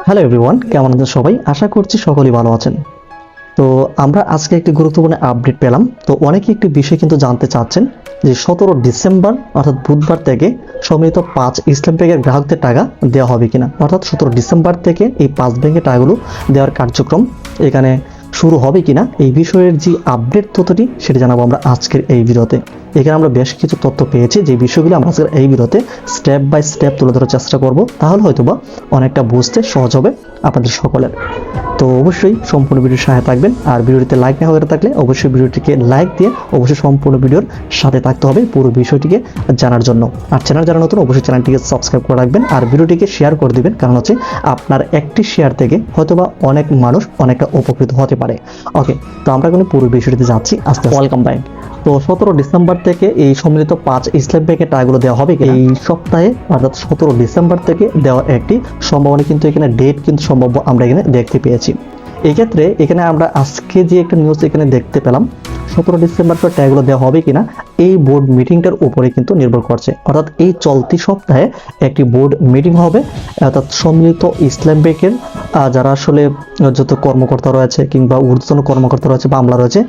Hello everyone, কেমন আছেন সবাই? আশা করছি সকলেই ভালো আছেন। তো আমরা আজকে একটি গুরুত্বপূর্ণ আপডেট পেলাম। তো অনেকে একটি বিষয় কিন্তু জানতে চাচ্ছেন যে 17 ডিসেম্বর অর্থাৎ বুধবার থেকে সম্মিলিত 5 ইসলাম ব্যাংকের গ্রাহকদের টাকা দেওয়া হবে কিনা, অর্থাৎ 17 ডিসেম্বর থেকে এই 5 ব্যাংকের টাকাগুলো দেওয়ার কার্যক্রম এখানে শুরু হবে কিনা, এই বিষয়ের যে আপডেট তথ্যটি সেটা জানাবো আমরা আজকের এই ভিডিওতে। এখানে আমরা বেশ কিছু তথ্য পেয়েছি, যে বিষয়গুলো আমরা আজকের এই ভিডিওতে স্টেপ বাই স্টেপ তুলে ধরার চেষ্টা করব, তাহলে হয়তোবা অনেকটা বুঝতে সহজ হবে আপনাদের সকলের। তো অবশ্যই সম্পূর্ণ ভিডিওর সাথে থাকবেন, আর ভিডিওটিতে লাইক না হয়ে থাকলে অবশ্যই ভিডিওটিকে লাইক দিয়ে অবশ্যই সম্পূর্ণ ভিডিওর সাথে থাকতে হবে পুরো বিষয়টিকে জানার জন্য। আর চ্যানেল যারা নতুন অবশ্যই চ্যানেলটিকে সাবস্ক্রাইব করে রাখবেন আর ভিডিওটিকে শেয়ার করে দিবেন, কারণ হচ্ছে আপনার একটি শেয়ার থেকে হয়তোবা অনেক মানুষ অনেকটা উপকৃত হতে পারে। ওকে, তো আমরা কিন্তু পুরো বিষয়টিতে যাচ্ছি আস্তে। Welcome back. তো 17 ডিসেম্বর থেকে এই সম্মিলিত 5 ইসলাম ব্যাংকের টাকাগুলো দেওয়া হবে এই সপ্তাহে, অর্থাৎ 17 ডিসেম্বর থেকে দেওয়ার একটি সম্ভাবনা কিন্তু এখানে ডেট কিন্তু সম্ভাব্য আমরা এখানে দেখতে পেয়েছি। এই ক্ষেত্রে এখানে আমরা আজকে যে একটা নিউজ এখানে দেখতে পেলাম, 17 ডিসেম্বর পর টাকাগুলো দেওয়া হবে কিনা এই বোর্ড মিটিংটার উপরে কিন্তু নির্ভর করছে। অর্থাৎ এই চলতি সপ্তাহে একটি বোর্ড মিটিং হবে, অর্থাৎ সম্মিলিত ইসলাম ব্যাংকের যারা আসলে যত কর্মকর্তা রয়েছে কিংবা ঊর্ধ্বতন কর্মকর্তা রয়েছে বা আমলা রয়েছে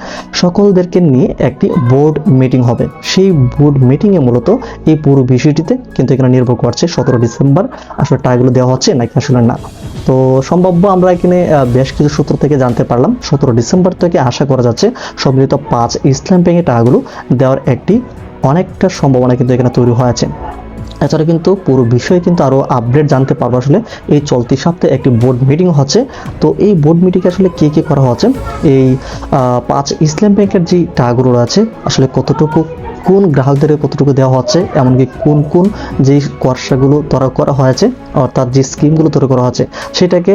সকলদেরকে নিয়ে একটি বোর্ড মিটিং হবে। সেই বোর্ড মিটিংয়ে মূলত এই পুরো বিষয়টিতে কিন্তু এখানে নির্ভর করছে 17 ডিসেম্বর আসলে টাকাগুলো দেওয়া হচ্ছে নাকি আসলে না। তো সম্ভাব্য আমরা এখানে বেশ কিছু সূত্র থেকে জানতে পারলাম 17 ডিসেম্বর থেকে আশা করা যাচ্ছে সম্মিলিত 5 ইসলাম ব্যাংকের টাকাগুলো দেওয়ার একটি অনেকটা সম্ভাবনা কিন্তু এখানে তৈরি হয়েছে। এছাড়া কিন্তু পুরো বিষয়ে কিন্তু আরও আপডেট জানতে পারবো আসলে এই চলতি সপ্তাহে একটি বোর্ড মিটিং হচ্ছে। তো এই বোর্ড মিটিংয়ে আসলে কী কী করা হচ্ছে, এই 5 ইসলাম ব্যাংকের যে টাকাগুলো আছে আসলে কতটুকু কোন গ্রাহকদের কতটুকু দেওয়া হচ্ছে, এমনকি কোন কোন যে খরচাগুলো তৈরি করা হয়েছে অর্থাৎ যে স্কিমগুলো তৈরি করা হচ্ছে সেটাকে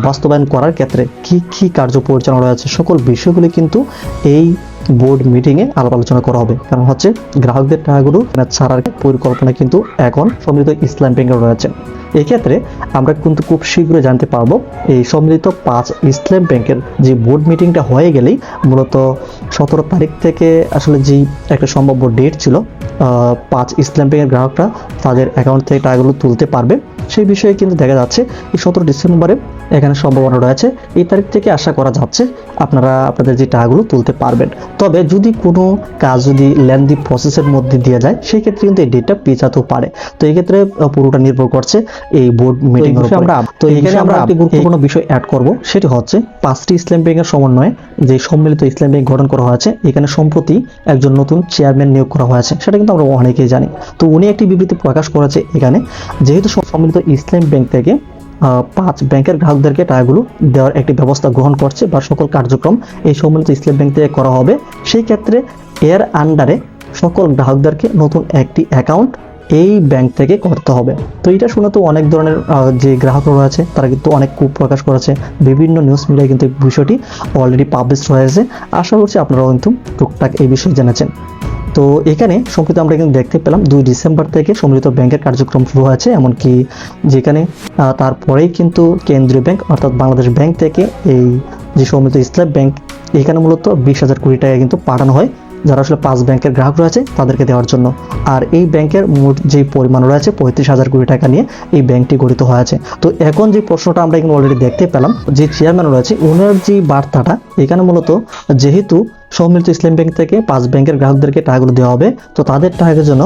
বাস্তবায়ন করার ক্ষেত্রে কি কি কার্য পরিচালনা রয়েছে, সকল বিষয়গুলি কিন্তু এই বোর্ড মিটিংয়ে আলাপ আলোচনা করা হবে। কারণ হচ্ছে গ্রাহকদের টাকাগুলো ছাড়ার পরিকল্পনা কিন্তু এখন সম্মিলিত ইসলাম ব্যাংকের রয়েছে। এক্ষেত্রে আমরা কিন্তু খুব শীঘ্রই জানতে পারবো এই সম্মিলিত 5 ইসলাম ব্যাংকের যে বোর্ড মিটিংটা হয়ে গেলেই মূলত 17 তারিখ থেকে আসলে যেই একটা সম্ভাব্য ডেট ছিল 5 ইসলাম ব্যাংকের গ্রাহকরা তাদের অ্যাকাউন্ট থেকে টাকাগুলো তুলতে পারবে, সেই বিষয়ে কিন্তু দেখা যাচ্ছে এই 17 ডিসেম্বরে এখানে সম্ভাবনা রয়েছে। এই তারিখ থেকে আশা করা যাচ্ছে আপনারা আপনাদের যে টাকাগুলো তুলতে পারবেন। তবে যদি কোনো কাজ যদি লেন্দি প্রসেসের মধ্যে দিয়ে যায় সেই ক্ষেত্রে কিন্তু এই ডেটটা পিছাতেও পারে। তো এই ক্ষেত্রে পুরোটা নির্ভর করছে এই বোর্ড মিটিং এর উপর। তো এখানে আমরা একটি গুরুত্বপূর্ণ বিষয় অ্যাড করব, সেটি হচ্ছে 5টি ইসলাম ব্যাংকের সমন্বয়ে যে সম্মিলিত ইসলাম ব্যাংক গঠন করা হয়েছে। এখানে সম্প্রতি একজন নতুন চেয়ারম্যান নিয়োগ করা হয়েছে, সেটা কিন্তু আমরা অনেকেই জানি। তো উনি একটি বিবৃতি প্রকাশ করেছে এখানে, যেহেতু সম্মিলিত ইসলাম ব্যাংক থেকে 5 ব্যাংকের গ্রাহকদেরকে টাকাগুলো দেওয়ার একটি ব্যবস্থা গ্রহণ করছে বা সকল কার্যক্রম এই সম্মিলিত ইসলাম ব্যাংক থেকে করা হবে, সেই ক্ষেত্রে এর আন্ডারে সকল গ্রাহকদেরকে নতুন একটি অ্যাকাউন্ট এই ব্যাংক থেকে করতে হবে। তো এটা শুনে তো অনেক ধরনের যে গ্রাহকরা রয়েছে তারা কিন্তু অনেক ক্ষোভ প্রকাশ করেছে, বিভিন্ন নিউজ মিডিয়ায় কিন্তু বিষয়টি অলরেডি পাবলিশ হয়েছে। আশা করছি আপনারাও কিন্তু টুকটাক এই বিষয়ে জেনেছেন। তো এখানে সম্প্রতি আমরা কিন্তু দেখতে পেলাম 2 ডিসেম্বর থেকে সম্মিলিত ব্যাংকের কার্যক্রম শুরু হয়েছে, এমনকি যেখানে তারপরেই কিন্তু কেন্দ্রীয় ব্যাংক অর্থাৎ বাংলাদেশ ব্যাংক থেকে এই যে সম্মিলিত ইসলাম ব্যাংক এখানে মূলত 20,000 কোটি টাকা কিন্তু পাঠানো হয় যারা আসলে 5 ব্যাংকের গ্রাহক রয়েছে তাদেরকে দেওয়ার জন্য। আর এই ব্যাংকের মোট যে পরিমাণ রয়েছে 35,000 কোটি টাকা নিয়ে এই ব্যাংকটি গঠিত হয়েছে। তো এখন যে প্রশ্নটা আমরা এখানে অলরেডি দেখতে পেলাম, যে চেয়ারম্যান রয়েছে ওনার যে বার্তাটা এখানে মূলত যেহেতু সম্মিলিত ইসলাম ব্যাংক থেকে 5 ব্যাংকের গ্রাহকদেরকে টাকাগুলো দেওয়া হবে, তো তাদের টাকার জন্য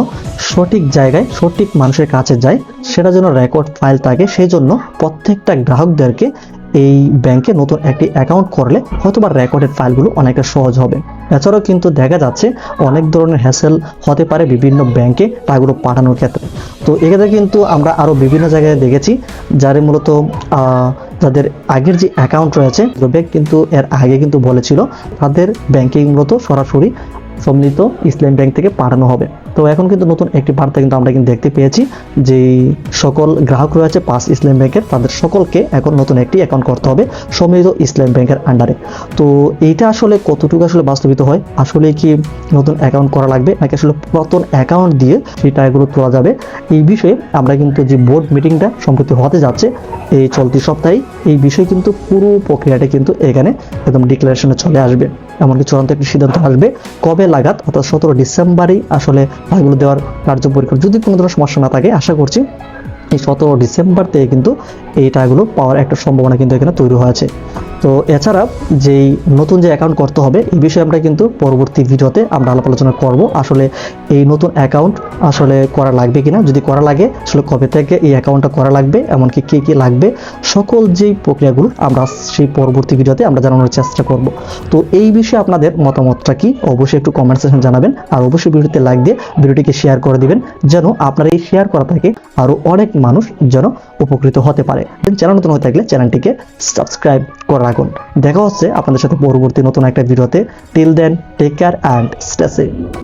সঠিক জায়গায় সঠিক মানুষের কাছে যায়, সেটা যেন রেকর্ড ফাইল থাকে, সেই জন্য প্রত্যেকটা গ্রাহকদেরকে এই ব্যাংকে নতুন একটি অ্যাকাউন্ট করলে হয়তোবা রেকর্ডের ফাইলগুলো অনেকটা সহজ হবে। এছাড়াও কিন্তু দেখা যাচ্ছে অনেক ধরনের হ্যাসেল হতে পারে বিভিন্ন ব্যাংকে টাকাগুলো পাঠানোর ক্ষেত্রে। তো এক্ষেত্রে কিন্তু আমরা আরও বিভিন্ন জায়গায় দেখেছি যারা মূলত যাদের আগের যে অ্যাকাউন্ট রয়েছে ব্যাংক কিন্তু এর আগে কিন্তু বলেছিল তাদের ব্যাংকে মূলত সরাসরি সম্মিলিত ইসলাম ব্যাংক থেকে পাঠানো হবে। তো এখন কিন্তু নতুন একটি বার্তা কিন্তু আমরা কিন্তু দেখতে পেয়েছি যে সকল গ্রাহক রয়েছে 5 ইসলাম ব্যাংকের তাদের সকলকে এখন নতুন একটি অ্যাকাউন্ট করতে হবে সম্মিলিত ইসলাম ব্যাংকের আন্ডারে। তো এইটা আসলে কতটুকু আসলে বাস্তবিত হয়, আসলে কি নতুন অ্যাকাউন্ট করা লাগবে নাকি আসলে পুরাতন অ্যাকাউন্ট দিয়ে সেই টাকাগুলো তোলা যাবে, এই বিষয়ে আমরা কিন্তু যে বোর্ড মিটিংটা সম্প্রতি হতে যাচ্ছে এই চলতি সপ্তাহে, এই বিষয়ে কিন্তু পুরো প্রক্রিয়াটা কিন্তু এখানে একদম ডিক্লারেশনে চলে আসবে। এমনকি চূড়ান্ত একটি সিদ্ধান্ত আসবে কবে লাগাত, অর্থাৎ 17 ডিসেম্বরেই আসলে টাকাগুলো দেওয়ার কার্যপরিকল্পনা যদি কোনো ধরনের সমস্যা না থাকে আশা করছি এই 17 ডিসেম্বর থেকে কিন্তু এই টাকাগুলো পাওয়ার একটা সম্ভাবনা কিন্তু এখানে তৈরি হয়েছে। তো এছাড়া যেই নতুন যে অ্যাকাউন্ট করতে হবে এই বিষয়ে আমরা কিন্তু পরবর্তী ভিডিওতে আমরা আলাপ আলোচনা করব। আসলে এই নতুন অ্যাকাউন্ট আসলে করা লাগবে কিনা, যদি করা লাগে আসলে কবে থেকে এই অ্যাকাউন্টটা করা লাগবে, এমনকি কী কী লাগবে, সকল যেই প্রক্রিয়াগুলো আমরা সেই পরবর্তী ভিডিওতে আমরা জানানোর চেষ্টা করব। তো এই বিষয়ে আপনাদের মতামতটা কি অবশ্যই একটু কমেন্ট সেকশনে জানাবেন, আর অবশ্যই ভিডিওতে লাইক দিয়ে ভিডিওটিকে শেয়ার করে দিবেন, যেন আপনারা এই শেয়ার করা থেকে আরও অনেক মানুষ যেন উপকৃত হতে পারে। চ্যানেল নতুন হয়ে থাকলে চ্যানেলটিকে সাবস্ক্রাইব করে রাখুন। দেখা হচ্ছে আপনাদের সাথে পরবর্তী নতুন একটা ভিডিওতে। Till then, take care and stay safe.